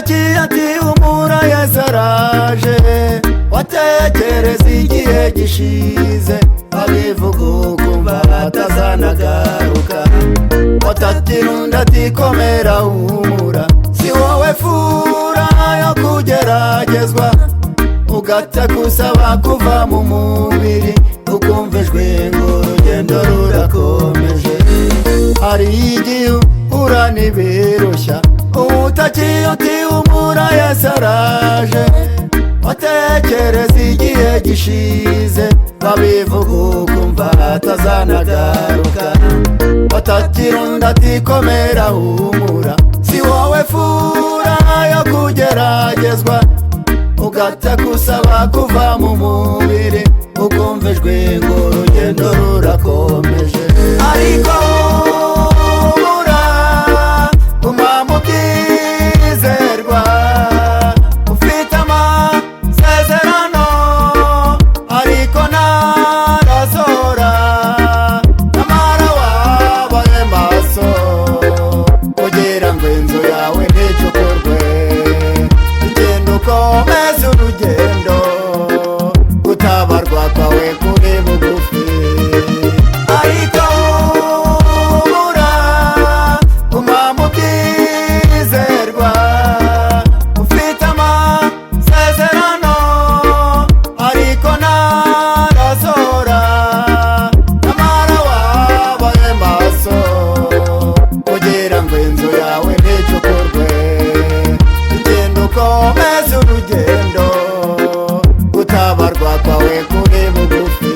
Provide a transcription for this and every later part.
utakiye ati humura Yesu araje, watekereza igihe gishize abivuga ukumva batazanagaruka, watatirunda ati komera humura, si wowe fura yo kugeragezwa ugata gusaba kuva mu mubiri, ukumva ijwi ngo urugendo rurakomeje. Hari igihe uhura n'ibirushya utakiye uti humura Yesu araje, watekereza igihe gishize babivuga ukumva atazanagaruka, watatirunda ati komera humura, si wowe fura yo kugeragezwa ugata gusaba kuva mu mubiri, ukumva ijwi ngo urugendo rurakomeje. Ariko humura guma mu byizerwa, ufite amasezerano ariko ntarazora, nyamara wabaye maso kugira ngo inzu yawe nticukurwe, ugenda ukomeza urugendo, gutabarwa kwawe kuri bugufi. Ariko humura guma mu byizerwa, ufite amasezerano ariko ntarazora, nyamara wabaye maso kugira ngo inzu yawe nticukurwe, ugenda ukomeza urugendo, gutabarwa kwawe kuri bugufi.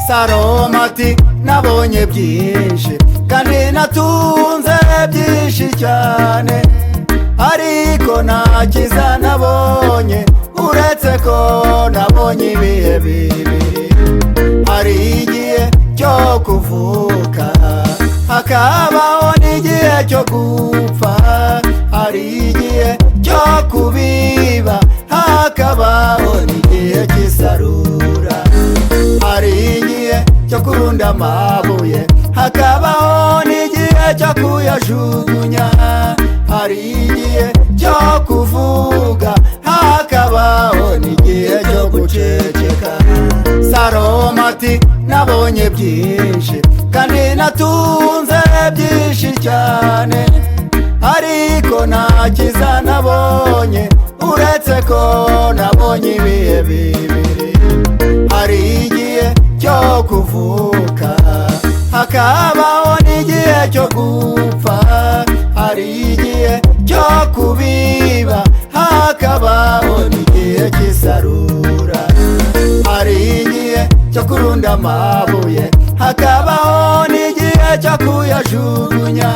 Salomo ati nabonye byinshi kandi natunze byinshi cyane, ariko nta cyiza nabonye uretse ko nabonye ibihe bibiri. Hari igihe cyo kuvuka hakabaho n'igihe cyo gupfa, hari igihe cyo kubiba hakabaho n'igihe cy'isarura, hari igihe cyo kurunda amabuye hakabaho n'igihe cyo kuyajugunya, hari igihe cyo kuvuga hakabaho n'igihe cyo guceceka. Salomo ati nabonye byinshi kandi natunze byinshi cyane, ariko nta cyiza nabonye uretse ko nabonye ibihe bibiri. Hari igihe cyo kuvuka hakabaho n'igihe cyo gupfa, hari igihe cyo kubiba hakabaho n'igihe cy'isarura, hari igihe cyo kurunda amabuye hakabaho n'igihe cyo kuyajugunya,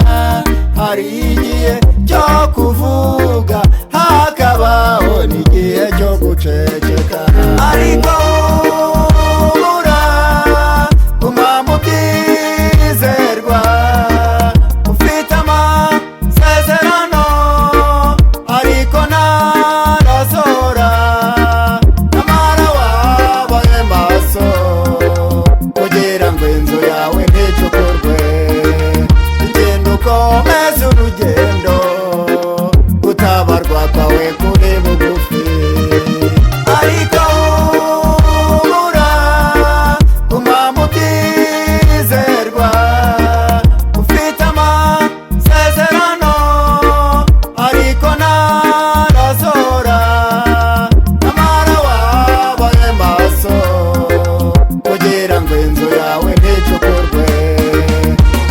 hari igihe cyo kuvuga hakabaho n'igihe cyo guceceka. Ariko humura guma mu byizerwa, ufite amasezerano ariko ntarazora, nyamara wabaye maso kugira ngo inzu yawe nticukurwe, ugenda ukomeza urugendo, gutabarwa kwawe kuri bugufi. Ariko humura guma mu byizerwa, ufite amasezerano ariko ntarazora, nyamara wabaye maso kugira ngo inzu yawe nticukurwe,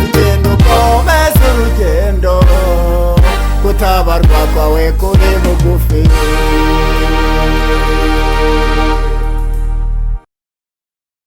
ugenda ukomeza urugendo, gutabarwa kwawe kuri